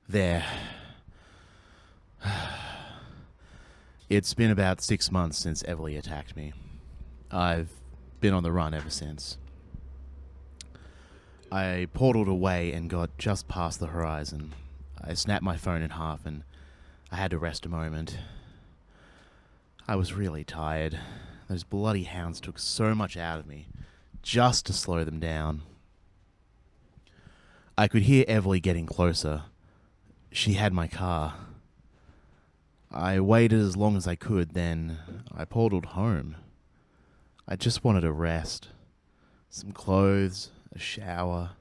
There. It's been about 6 months since Everly attacked me. I've been on the run ever since. I portaled away and got just past the horizon. I snapped my phone in half and I had to rest a moment. I was really tired. Those bloody hounds took so much out of me, just to slow them down. I could hear Everly getting closer. She had my car. I waited as long as I could, then I portaled home. I just wanted a rest. Some clothes, a shower,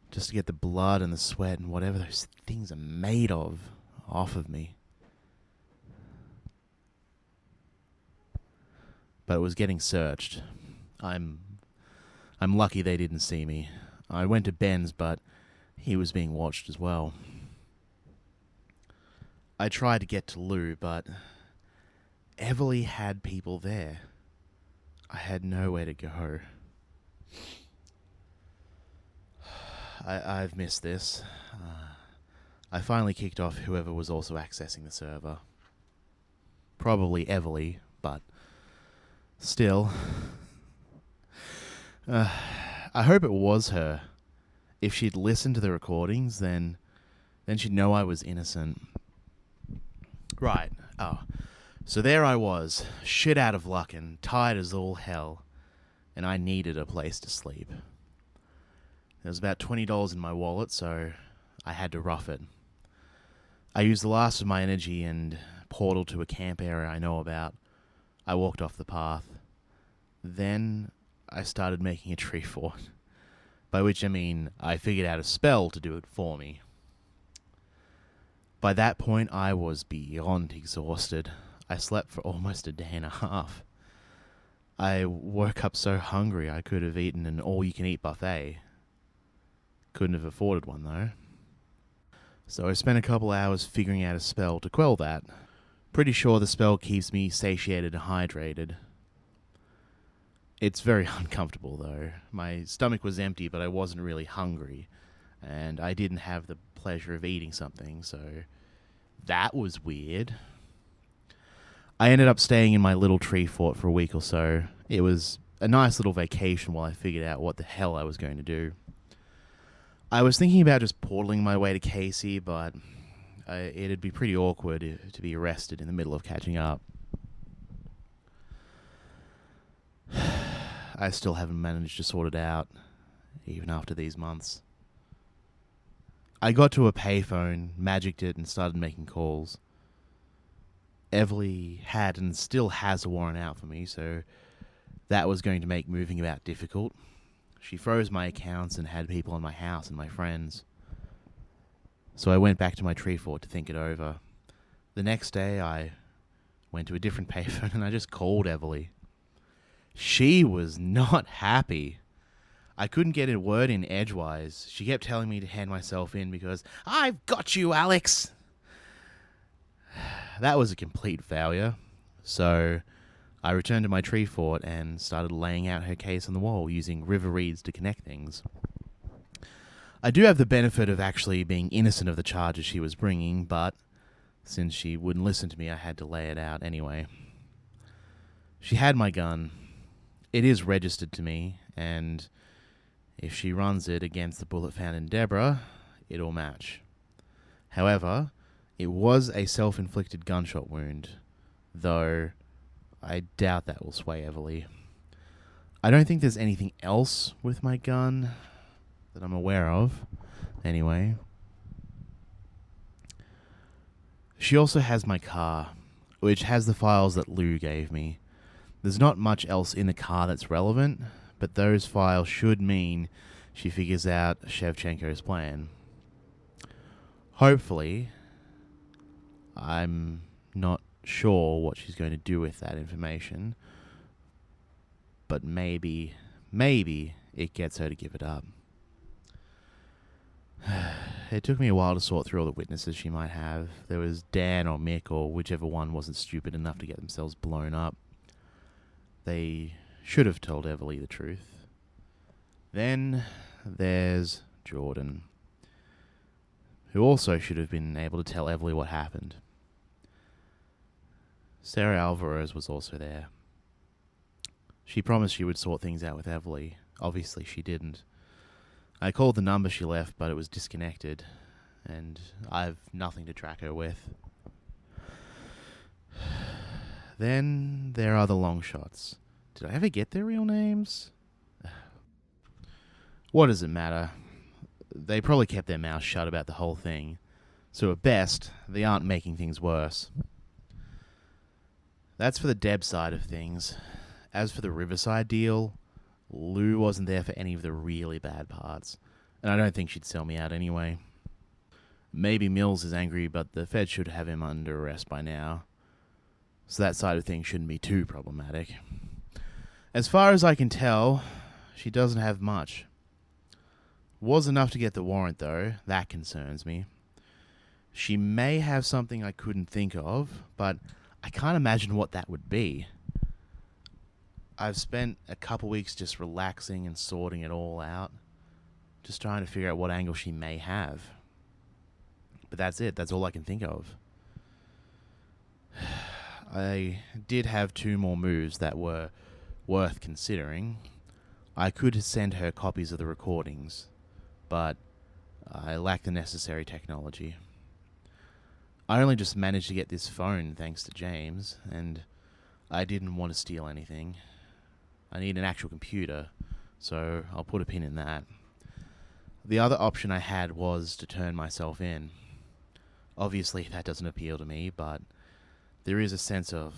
just to get the blood and the sweat and whatever those things are made of off of me. But it was getting searched. I'm lucky they didn't see me. I went to Ben's, but he was being watched as well. I tried to get to Lou, but Everly had people there. I had nowhere to go. I've missed this. I finally kicked off whoever was also accessing the server. Probably Everly, but still. I hope it was her. If she'd listened to the recordings, then she'd know I was innocent. Right. Oh. So there I was, shit out of luck and tired as all hell, and I needed a place to sleep. There was about $20 in my wallet, so I had to rough it. I used the last of my energy and portaled to a camp area I know about. I walked off the path. Then I started making a tree fort, by which I mean I figured out a spell to do it for me. By that point, I was beyond exhausted. I slept for almost a day and a half. I woke up so hungry I could have eaten an all-you-can-eat buffet. Couldn't have afforded one, though. So I spent a couple hours figuring out a spell to quell that. Pretty sure the spell keeps me satiated and hydrated. It's very uncomfortable, though. My stomach was empty, but I wasn't really hungry. And I didn't have the pleasure of eating something, so that was weird. I ended up staying in my little tree fort for a week or so. It was a nice little vacation while I figured out what the hell I was going to do. I was thinking about just portaling my way to Casey, but it'd be pretty awkward to be arrested in the middle of catching up. I still haven't managed to sort it out, even after these months. I got to a payphone, magicked it, and started making calls. Everly had and still has a warrant out for me, so that was going to make moving about difficult. She froze my accounts and had people in my house and my friends. So I went back to my tree fort to think it over. The next day, I went to a different payphone and I just called Everly. She was not happy. I couldn't get a word in edgewise. She kept telling me to hand myself in because, "I've got you, Alex!" That was a complete failure. So I returned to my tree fort and started laying out her case on the wall using river reeds to connect things. I do have the benefit of actually being innocent of the charges she was bringing, but since she wouldn't listen to me, I had to lay it out anyway. She had my gun. It is registered to me, and if she runs it against the bullet found in Deborah, it'll match. However, it was a self-inflicted gunshot wound, though I doubt that will sway Everly. I don't think there's anything else with my gun that I'm aware of, anyway. She also has my car, which has the files that Lou gave me. There's not much else in the car that's relevant, but those files should mean she figures out Shevchenko's plan. Hopefully, I'm not sure what she's going to do with that information, but maybe it gets her to give it up. It took me a while to sort through all the witnesses she might have. There was Dan or Mick or whichever one wasn't stupid enough to get themselves blown up. They should have told Everly the truth. Then there's Jordan, who also should have been able to tell Everly what happened. Sarah Alvarez was also there. She promised she would sort things out with Everly. Obviously, she didn't. I called the number she left, but it was disconnected, and I have nothing to track her with. Then there are the long shots. Did I ever get their real names? What does it matter? They probably kept their mouths shut about the whole thing, so at best, they aren't making things worse. That's for the Deb side of things. As for the Riverside deal, Lou wasn't there for any of the really bad parts, and I don't think she'd sell me out anyway. Maybe Mills is angry, but the Fed should have him under arrest by now, so that side of things shouldn't be too problematic. As far as I can tell, she doesn't have much. Was enough to get the warrant, though. That concerns me. She may have something I couldn't think of, but I can't imagine what that would be. I've spent a couple weeks just relaxing and sorting it all out, just trying to figure out what angle she may have. But that's it. That's all I can think of. I did have 2 more moves that were worth considering. I could send her copies of the recordings, but I lack the necessary technology. I only just managed to get this phone thanks to James, and I didn't want to steal anything. I need an actual computer, so I'll put a pin in that. The other option I had was to turn myself in. Obviously, that doesn't appeal to me, but there is a sense of,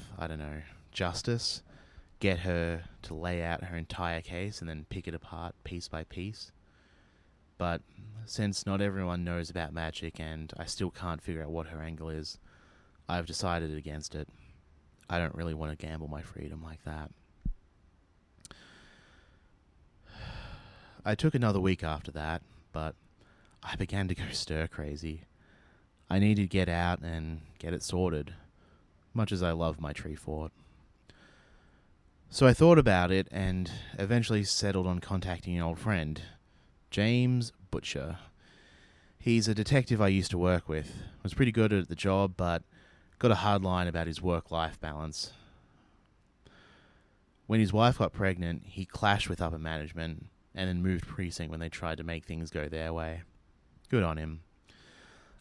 justice. Get her to lay out her entire case and then pick it apart piece by piece. But since not everyone knows about magic and I still can't figure out what her angle is, I've decided against it. I don't really want to gamble my freedom like that. I took another week after that, but I began to go stir crazy. I needed to get out and get it sorted, much as I love my tree fort. So I thought about it and eventually settled on contacting an old friend, James Butcher. He's a detective I used to work with. Was pretty good at the job, but got a hard line about his work-life balance. When his wife got pregnant, he clashed with upper management and then moved precinct when they tried to make things go their way. Good on him.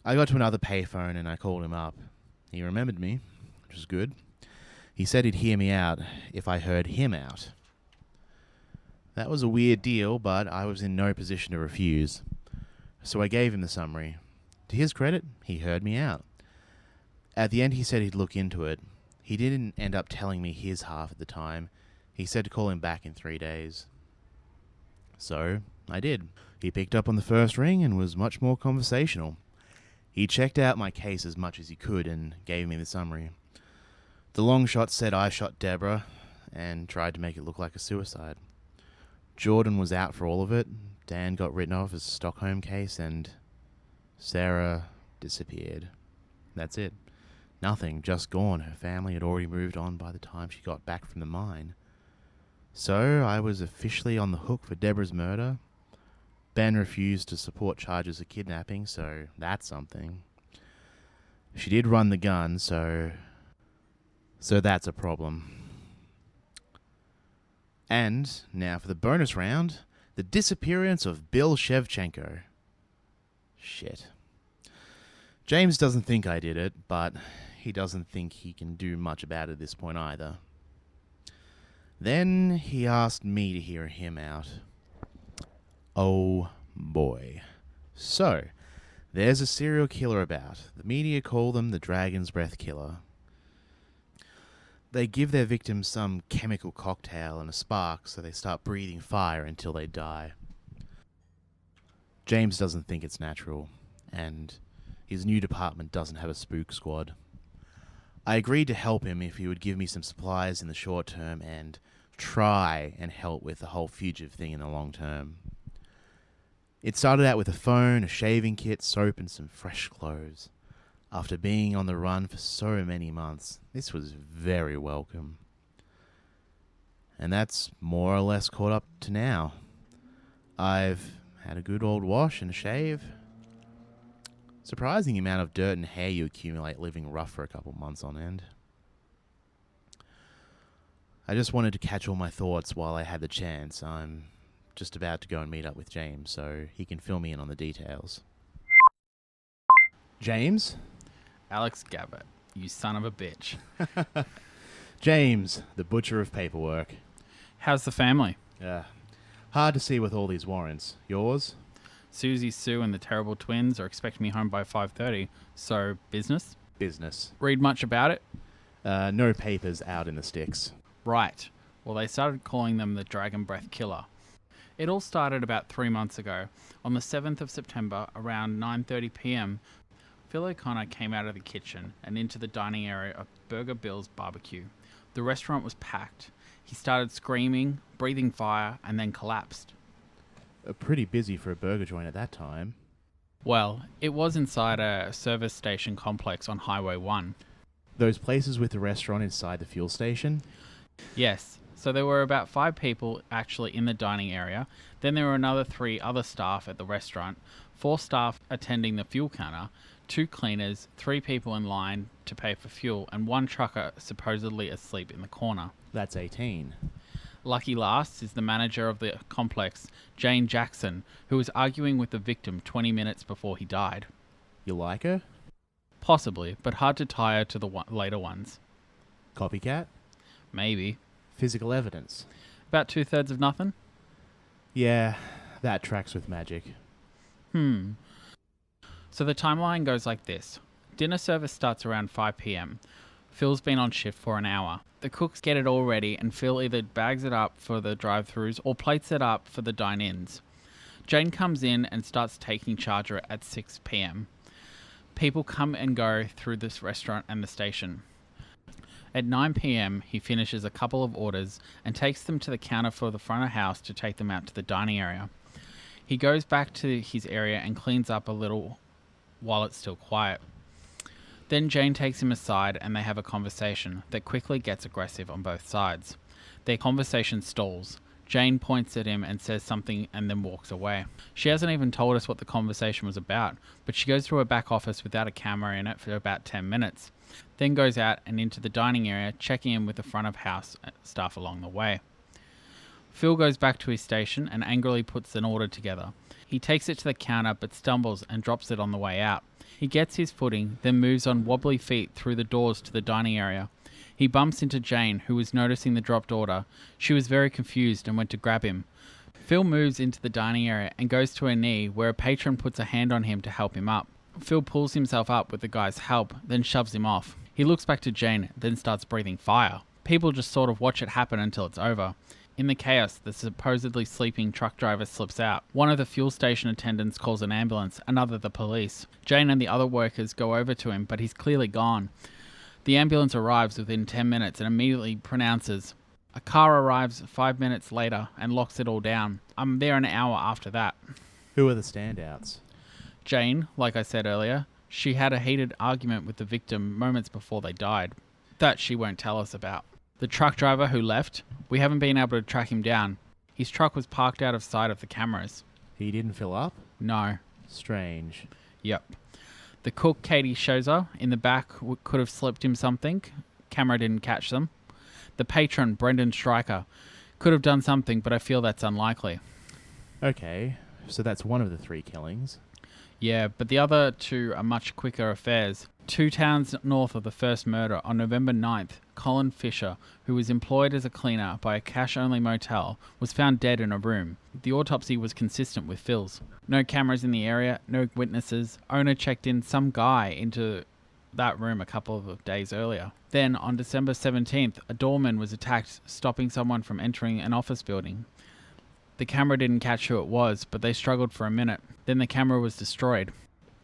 I got to another payphone and I called him up. He remembered me, which was good. He said he'd hear me out if I heard him out. That was a weird deal, but I was in no position to refuse. So I gave him the summary. To his credit, he heard me out. At the end, he said he'd look into it. He didn't end up telling me his half at the time. He said to call him back in 3 days. So I did. He picked up on the first ring and was much more conversational. He checked out my case as much as he could and gave me the summary. The long shot said I shot Deborah and tried to make it look like a suicide. Jordan was out for all of it. Dan got written off as a Stockholm case and Sarah disappeared. That's it. Nothing, just gone. Her family had already moved on by the time she got back from the mine. So I was officially on the hook for Deborah's murder. Ben refused to support charges of kidnapping, so that's something. She did run the gun, so that's a problem. And now for the bonus round, the disappearance of Bill Shevchenko. Shit. James doesn't think I did it, but he doesn't think he can do much about it at this point either. Then he asked me to hear him out. Oh boy. So, there's a serial killer about. The media call them the Dragon's Breath Killer. They give their victims some chemical cocktail and a spark so they start breathing fire until they die. James doesn't think it's natural, and his new department doesn't have a spook squad. I agreed to help him if he would give me some supplies in the short term and try and help with the whole fugitive thing in the long term. It started out with a phone, a shaving kit, soap, and some fresh clothes. After being on the run for so many months, this was very welcome. And that's more or less caught up to now. I've had a good old wash and a shave. Surprising amount of dirt and hair you accumulate living rough for a couple months on end. I just wanted to catch all my thoughts while I had the chance. I'm just about to go and meet up with James, so he can fill me in on the details. James? Alex Gabbett, you son of a bitch. James, the butcher of paperwork. How's the family? Hard to see with all these warrants. Yours? Susie, Sue, and the terrible twins are expecting me home by 5:30. So, business? Business. Read much about it? No papers out in the sticks. Right. Well, they started calling them the Dragon Breath Killer. It all started about 3 months ago. On the 7th of September, around 9:30 p.m., Phil O'Connor came out of the kitchen and into the dining area of Burger Bill's Barbecue. The restaurant was packed. He started screaming, breathing fire, and then collapsed. Pretty busy for a burger joint at that time. Well, it was inside a service station complex on Highway 1. Those places with the restaurant inside the fuel station? Yes, so there were about 5 people actually in the dining area. Then there were another 3 other staff at the restaurant, 4 staff attending the fuel counter, 2 cleaners, 3 people in line to pay for fuel, and 1 trucker supposedly asleep in the corner. That's 18. Lucky last is the manager of the complex, Jane Jackson, who was arguing with the victim 20 minutes before he died. You like her? Possibly, but hard to tie her to the later ones. Copycat? Maybe. Physical evidence? About 2/3 of nothing? Yeah, that tracks with magic. So the timeline goes like this. Dinner service starts around 5 p.m. Phil's been on shift for an hour. The cooks get it all ready and Phil either bags it up for the drive-thrus or plates it up for the dine-ins. Jane comes in and starts taking charge of it at 6 p.m. People come and go through this restaurant and the station. At 9 p.m, he finishes a couple of orders and takes them to the counter for the front of house to take them out to the dining area. He goes back to his area and cleans up a little while it's still quiet. Then Jane takes him aside and they have a conversation that quickly gets aggressive on both sides. Their conversation stalls. Jane points at him and says something and then walks away. She hasn't even told us what the conversation was about, but she goes to her back office without a camera in it for about 10 minutes. Then goes out and into the dining area, checking in with the front of house staff along the way. Phil goes back to his station and angrily puts an order together. He takes it to the counter but stumbles and drops it on the way out. He gets his footing, then moves on wobbly feet through the doors to the dining area. He bumps into Jane, who was noticing the dropped order. She was very confused and went to grab him. Phil moves into the dining area and goes to a knee where a patron puts a hand on him to help him up. Phil pulls himself up with the guy's help, then shoves him off. He looks back to Jane, then starts breathing fire. People just sort of watch it happen until it's over. In the chaos, the supposedly sleeping truck driver slips out. One of the fuel station attendants calls an ambulance, another the police. Jane and the other workers go over to him, but he's clearly gone. The ambulance arrives within 10 minutes and immediately pronounces, "A car arrives 5 minutes later and locks it all down. I'm there an hour after that." Who are the standouts? Jane, like I said earlier, she had a heated argument with the victim moments before they died. That she won't tell us about. The truck driver who left, we haven't been able to track him down. His truck was parked out of sight of the cameras. He didn't fill up? No. Strange. Yep. The cook, Katie Shozer, in the back could have slipped him something. Camera didn't catch them. The patron, Brendan Stryker, could have done something, but I feel that's unlikely. Okay, so that's one of the 3 killings. Yeah, but the other 2 are much quicker affairs. 2 towns north of the first murder, on November 9th, Colin Fisher, who was employed as a cleaner by a cash-only motel, was found dead in a room. The autopsy was consistent with Phil's. No cameras in the area, no witnesses. Owner checked in some guy into that room a couple of days earlier. Then, on December 17th, a doorman was attacked, stopping someone from entering an office building. The camera didn't catch who it was, but they struggled for a minute. Then the camera was destroyed.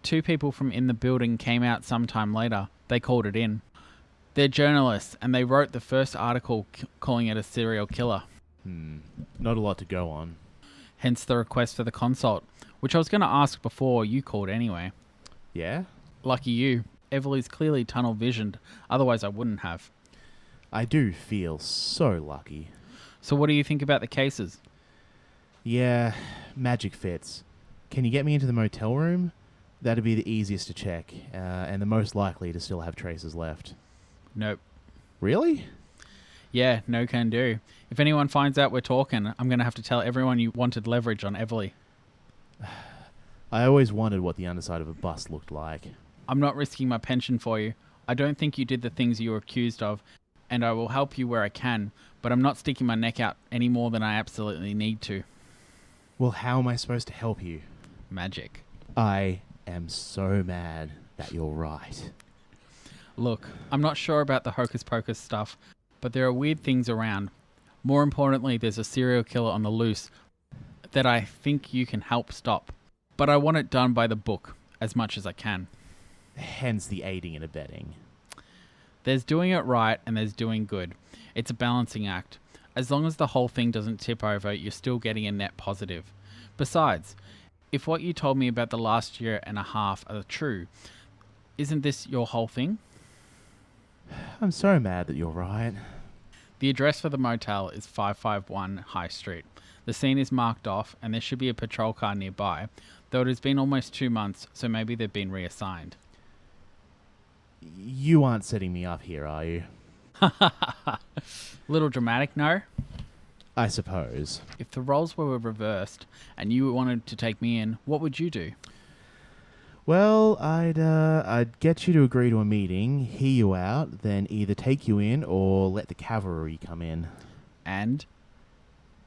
2 people from in the building came out sometime later. They called it in. They're journalists, and they wrote the first article calling it a serial killer. Not a lot to go on. Hence the request for the consult, which I was going to ask before you called anyway. Yeah? Lucky you. Everly's clearly tunnel visioned, otherwise I wouldn't have. I do feel so lucky. So what do you think about the cases? Yeah, magic fits. Can you get me into the motel room? That'd be the easiest to check, and the most likely to still have traces left. Nope. Really? Yeah, no can do. If anyone finds out we're talking, I'm going to have to tell everyone you wanted leverage on Everly. I always wondered what the underside of a bus looked like. I'm not risking my pension for you. I don't think you did the things you were accused of, and I will help you where I can, but I'm not sticking my neck out any more than I absolutely need to. Well, how am I supposed to help you? Magic. I am so mad that you're right. Look, I'm not sure about the hocus pocus stuff, but there are weird things around. More importantly, there's a serial killer on the loose that I think you can help stop. But I want it done by the book, as much as I can. Hence the aiding and abetting. There's doing it right and there's doing good. It's a balancing act. As long as the whole thing doesn't tip over, you're still getting a net positive. Besides, if what you told me about the last year and a half are true, isn't this your whole thing? I'm so mad that you're right. The address for the motel is 551 High Street. The scene is marked off and there should be a patrol car nearby, though it has been almost 2 months, so maybe they've been reassigned. You aren't setting me up here, are you? Little dramatic, no? I suppose. If the roles were reversed and you wanted to take me in, what would you do? Well, I'd get you to agree to a meeting, hear you out, then either take you in or let the cavalry come in. And?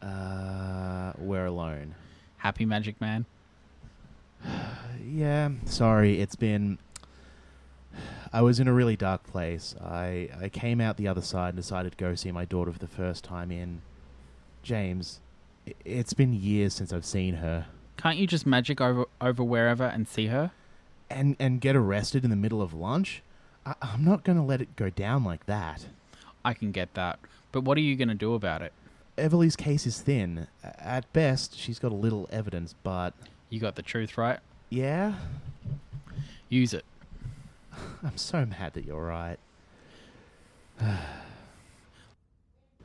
We're alone. Happy Magic Man? Yeah, sorry, I was in a really dark place. I came out the other side and decided to go see my daughter for the first time in... James, it's been years since I've seen her. Can't you just magic over wherever and see her? And get arrested in the middle of lunch? I'm not going to let it go down like that. I can get that. But what are you going to do about it? Everly's case is thin. At best, she's got a little evidence, but... You got the truth, right? Yeah? Use it. I'm so mad that you're right.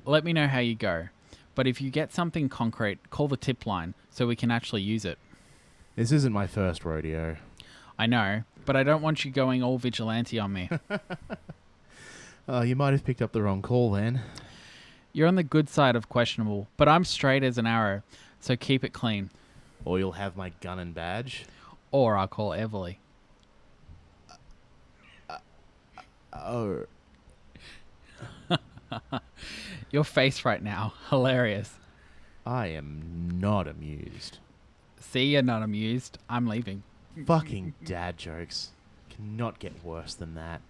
Let me know how you go. But if you get something concrete, call the tip line so we can actually use it. This isn't my first rodeo. I know, but I don't want you going all vigilante on me. You might have picked up the wrong call then. You're on the good side of questionable, but I'm straight as an arrow, so keep it clean. Or you'll have my gun and badge. Or I'll call Everly. Oh. Your face right now. Hilarious. I am not amused. See, you're not amused. I'm leaving. Fucking dad jokes. Cannot get worse than that.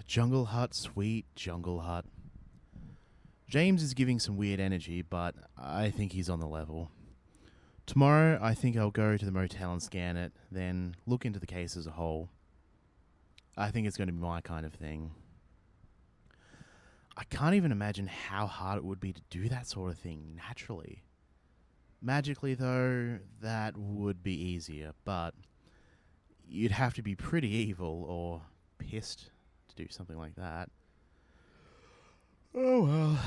Jungle Hut, sweet Jungle Hut. James is giving some weird energy, but I think he's on the level. Tomorrow, I think I'll go to the motel and scan it, then look into the case as a whole. I think it's going to be my kind of thing. I can't even imagine how hard it would be to do that sort of thing naturally. Magically, though, that would be easier, but you'd have to be pretty evil or pissed to do something like that. Oh well,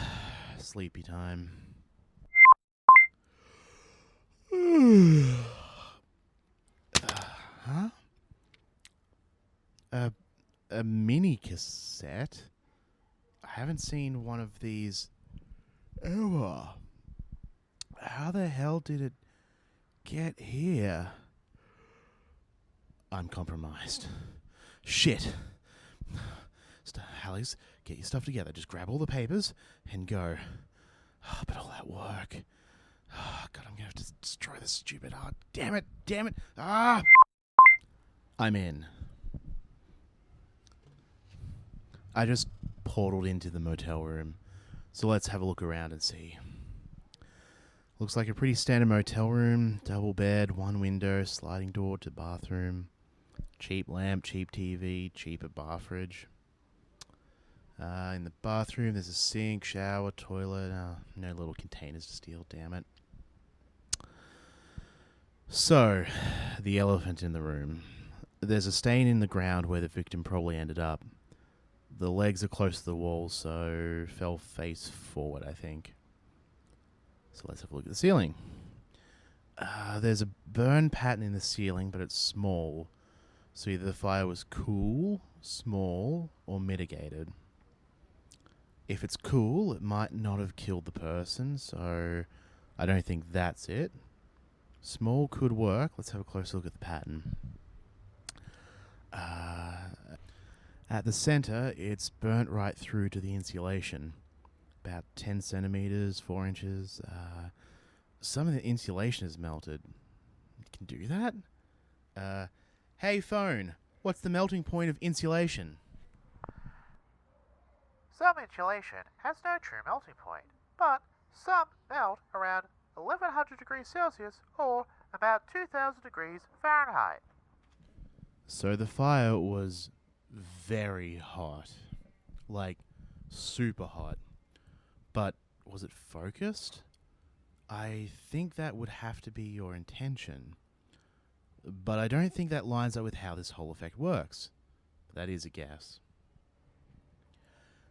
sleepy time. Huh? A mini cassette? I haven't seen one of these ever. How the hell did it get here? I'm compromised. Shit. Alex, get your stuff together. Just grab all the papers and go. Oh, but all that work. Oh, God, I'm going to have to destroy this stupid heart. Damn it. Damn it. Ah! I'm in. I just portaled into the motel room. So let's have a look around and see. Looks like a pretty standard motel room. Double bed, one window, sliding door to bathroom. Cheap lamp, cheap TV, cheaper bar fridge. In the bathroom, there's a sink, shower, toilet. No little containers to steal, damn it. So, the elephant in the room. There's a stain in the ground where the victim probably ended up. The legs are close to the wall, so fell face forward, I think. So let's have a look at the ceiling. There's a burn pattern in the ceiling, but it's small. So either the fire was cool, small, or mitigated. If it's cool, it might not have killed the person, so I don't think that's it. Small could work. Let's have a closer look at the pattern. At the center, it's burnt right through to the insulation. About 10 centimeters, 4 inches. Some of the insulation is melted. You can do that? Hey phone, what's the melting point of insulation? Some insulation has no true melting point, but some melt around 1100 degrees Celsius or about 2000 degrees Fahrenheit. So the fire was very hot. Like, super hot. But was it focused? I think that would have to be your intention. But I don't think that lines up with how this whole effect works. That is a guess.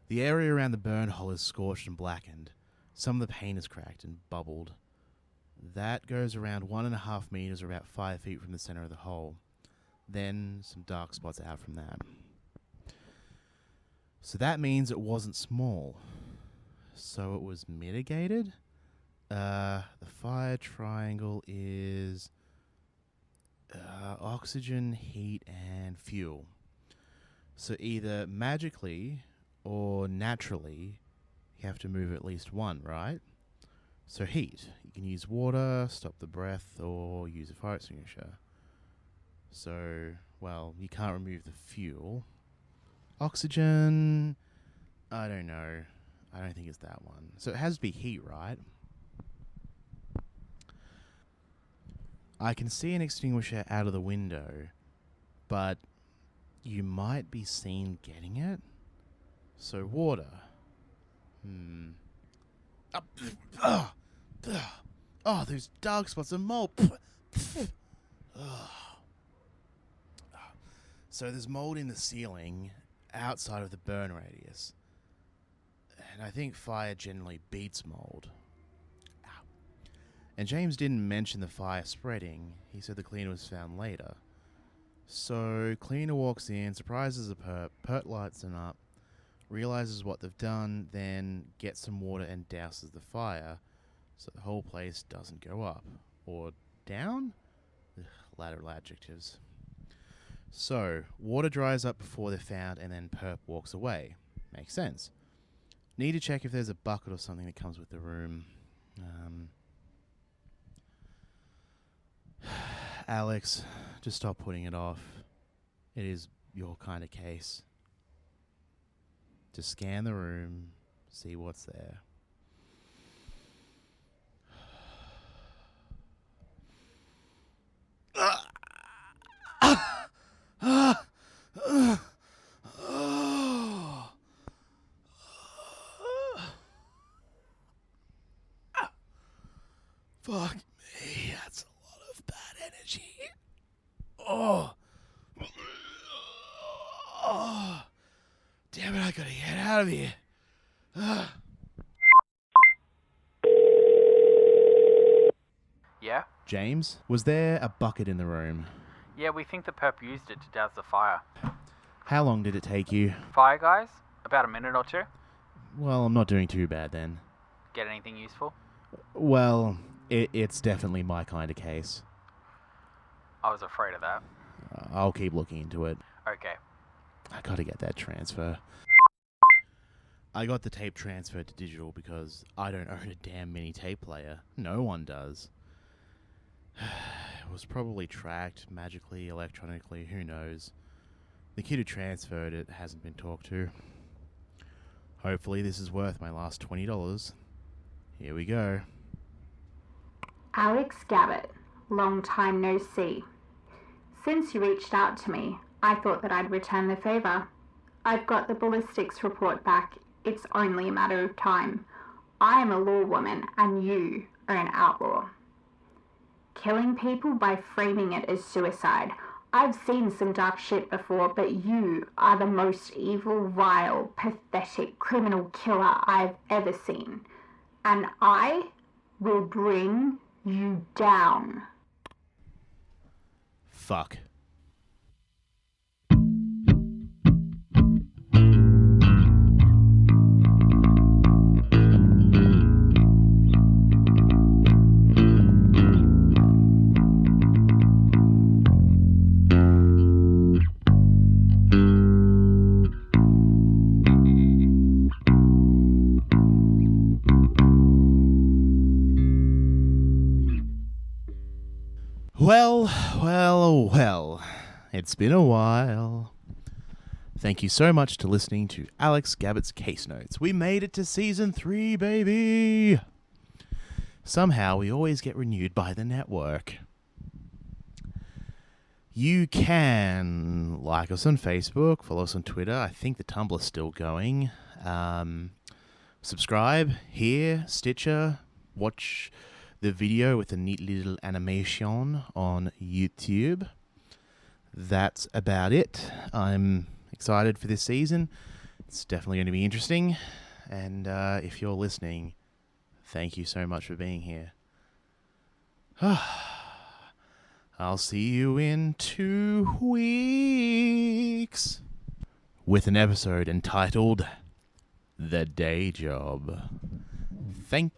The area around the burn hole is scorched and blackened. Some of the paint is cracked and bubbled. That goes around 1.5 meters or about 5 feet from the center of the hole. Then some dark spots out from that. So that means it wasn't small. So it was mitigated? The fire triangle is oxygen, heat, and fuel. So either magically or naturally, you have to move at least one, right? So heat. You can use water, stop the breath, or use a fire extinguisher. So, well, you can't remove the fuel. Oxygen, I don't know. I don't think it's that one. So it has to be heat, right? I can see an extinguisher out of the window, but you might be seen getting it. So water. Oh, those dark spots of mold. So there's mold in the ceiling outside of the burn radius. And I think fire generally beats mold. Ow. And James didn't mention the fire spreading. He said the cleaner was found later. So cleaner walks in, surprises the perp. Perp lights them up, realizes what they've done, then gets some water and douses the fire so the whole place doesn't go up. Or down? Ugh, lateral adjectives. So, water dries up before they're found and then perp walks away. Makes sense. Need to check if there's a bucket or something that comes with the room. Alex, just stop putting it off. It is your kind of case. Just scan the room, see what's there. Fuck me, that's a lot of bad energy. Oh. Damn it, I gotta get out of here. Yeah? James, was there a bucket in the room? Yeah, we think the perp used it to douse the fire. How long did it take you? Fire, guys? About a minute or two. Well, I'm not doing too bad then. Get anything useful? Well, it's definitely my kind of case. I was afraid of that. I'll keep looking into it. Okay. I gotta get that transfer. I got the tape transferred to digital because I don't own a damn mini tape player. No one does. It was probably tracked magically, electronically, who knows. The kid who transferred it hasn't been talked to. Hopefully this is worth my last $20. Here we go. Alex Gabbett, long time no see. Since you reached out to me, I thought that I'd return the favour. I've got the ballistics report back. It's only a matter of time. I am a law woman and you are an outlaw. Killing people by framing it as suicide. I've seen some dark shit before, but you are the most evil, vile, pathetic criminal killer I've ever seen. And I will bring you down. Fuck. Well, it's been a while. Thank you so much to listening to Alex Gabbett's Case Notes. We made it to Season 3, baby! Somehow we always get renewed by the network. You can like us on Facebook, follow us on Twitter. I think the Tumblr's still going. Subscribe here, Stitcher, watch the video with a neat little animation on YouTube. That's about it. I'm excited for this season. It's definitely going to be interesting. And if you're listening, thank you so much for being here. I'll see you in 2 weeks with an episode entitled The Day Job. Thank